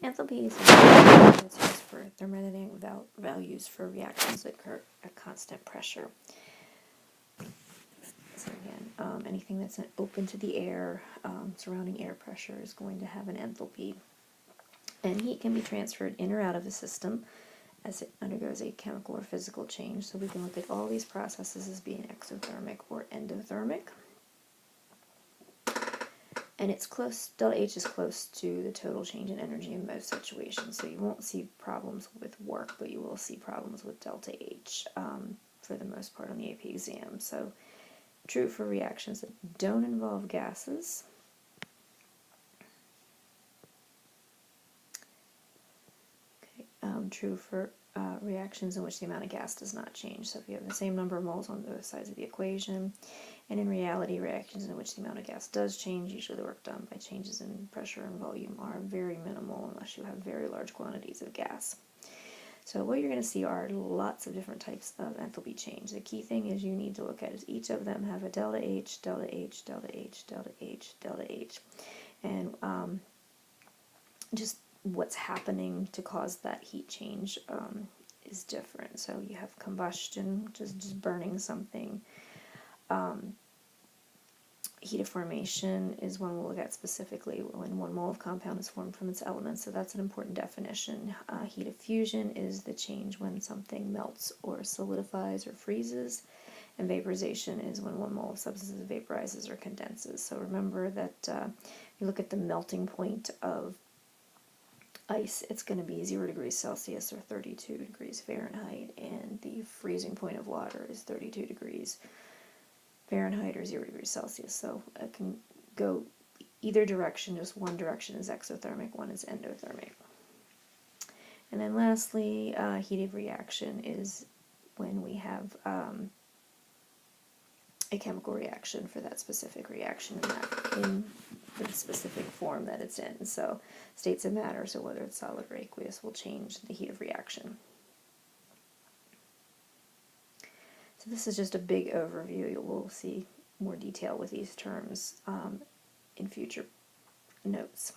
Enthalpy is used for thermodynamic values for reactions that occur at constant pressure. So again, anything that's open to the air, surrounding air pressure, is going to have an enthalpy. And heat can be transferred in or out of a system as it undergoes a chemical or physical change. So we can look at all these processes as being exothermic or endothermic. And it's close, delta H is close to the total change in energy in most situations. So you won't see problems with work, but you will see problems with delta H for the most part on the AP exam. So true for reactions that don't involve gases. Okay, true for reactions in which the amount of gas does not change. So if you have the same number of moles on both sides of the equation, and in reality, reactions in which the amount of gas does change, usually the work done by changes in pressure and volume, are very minimal unless you have very large quantities of gas. So what you're going to see are lots of different types of enthalpy change. The key thing is you need to look at is each of them have a delta H, delta H, delta H, delta H, delta H. And just what's happening to cause that heat change is different. So you have combustion, which is just burning something. Heat of formation is one we'll look at specifically when 1 mole of compound is formed from its elements, so that's an important definition. Heat of fusion is the change when something melts or solidifies or freezes, and vaporization is when 1 mole of substance vaporizes or condenses. So remember that you look at the melting point of ice, it's going to be 0 degrees Celsius or 32 degrees Fahrenheit, and the freezing point of water is 32 degrees Fahrenheit or 0 degrees Celsius. So it can go either direction, just one direction is exothermic, one is endothermic. And then lastly, heat of reaction is when we have a chemical reaction for that specific reaction in the specific form that it's in. So states of matter, so whether it's solid or aqueous, will change the heat of reaction. So this is just a big overview. We'll see more detail with these terms in future notes.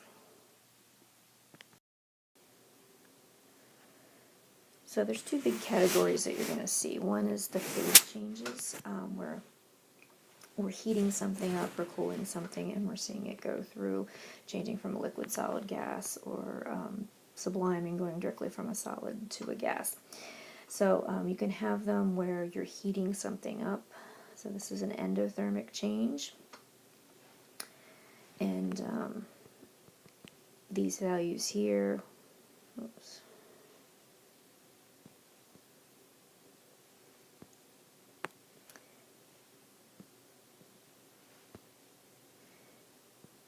So there's 2 big categories that you're going to see. One is the phase changes, where we're heating something up or cooling something and we're seeing it go through, changing from a liquid, solid, gas, or subliming, going directly from a solid to a gas. So you can have them where you're heating something up. So this is an endothermic change. And these values here, oops,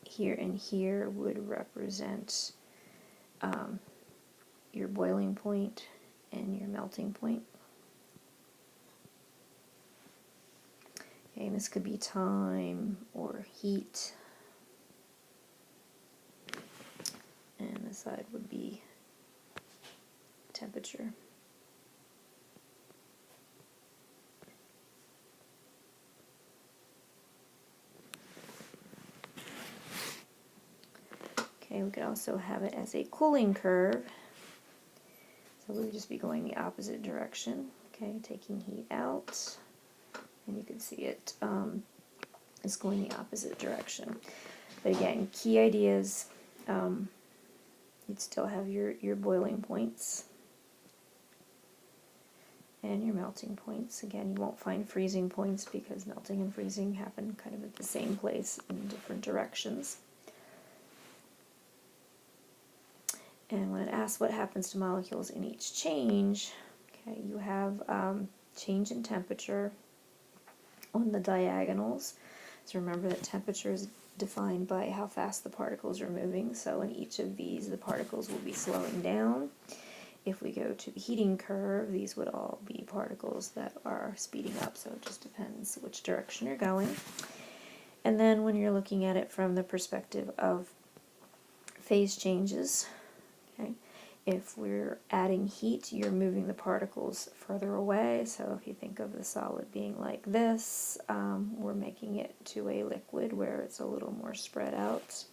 here and here would represent your boiling point and your melting point. Okay, and this could be time or heat. And this side would be temperature. Okay, we could also have it as a cooling curve. So we would just be going the opposite direction. Okay, taking heat out, and you can see it is going the opposite direction. But again, key ideas, you'd still have your boiling points and your melting points. Again, you won't find freezing points because melting and freezing happen kind of at the same place in different directions. And when it asks what happens to molecules in each change, okay, you have change in temperature on the diagonals. So remember that temperature is defined by how fast the particles are moving. So in each of these, the particles will be slowing down. If we go to the heating curve, these would all be particles that are speeding up. So it just depends which direction you're going. And then when you're looking at it from the perspective of phase changes, okay, if we're adding heat, you're moving the particles further away. So if you think of the solid being like this, we're making it to a liquid where it's a little more spread out.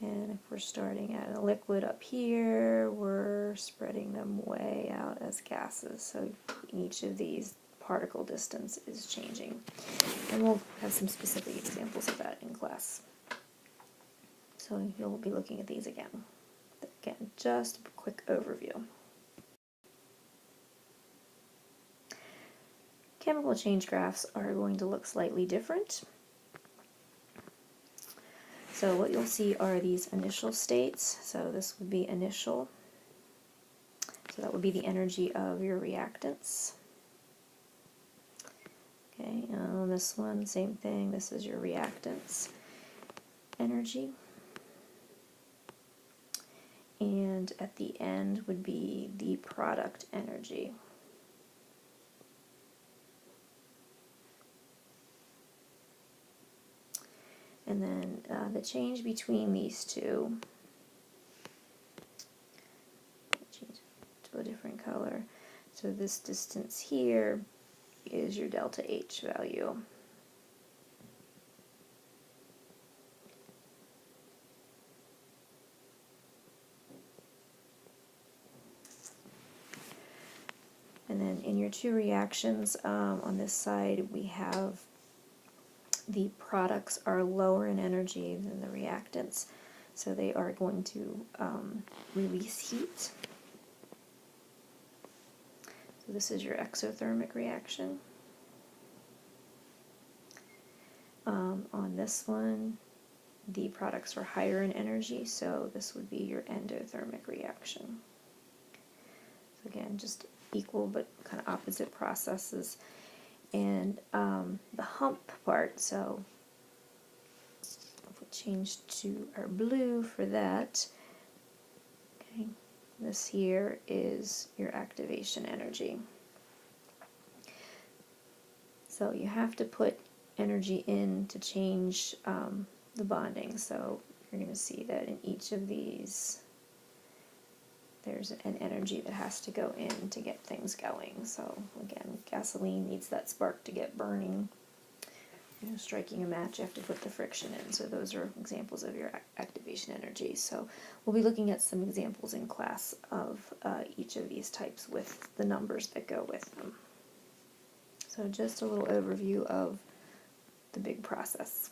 And if we're starting at a liquid up here, we're spreading them way out as gases. So each of these particle distance is changing. And we'll have some specific examples of that in class. So you'll be looking at these again. Again, just a quick overview. Chemical change graphs are going to look slightly different. So what you'll see are these initial states. So this would be initial. So that would be the energy of your reactants. Okay, and on this one, same thing. This is your reactants energy. And at the end would be the product energy. And then the change between these two, change to a different color. So this distance here is your delta H value. And then in your two reactions on this side, we have the products are lower in energy than the reactants, so they are going to release heat. So this is your exothermic reaction. On this one, the products are higher in energy, so this would be your endothermic reaction. So again, just equal but kind of opposite processes. And the hump part, so if we change to our blue for that, okay, this here is your activation energy. So you have to put energy in to change the bonding. So you're going to see that in each of these there's an energy that has to go in to get things going. So again, gasoline needs that spark to get burning. You know, striking a match, you have to put the friction in. So those are examples of your activation energy. So we'll be looking at some examples in class of each of these types with the numbers that go with them. So just a little overview of the big process.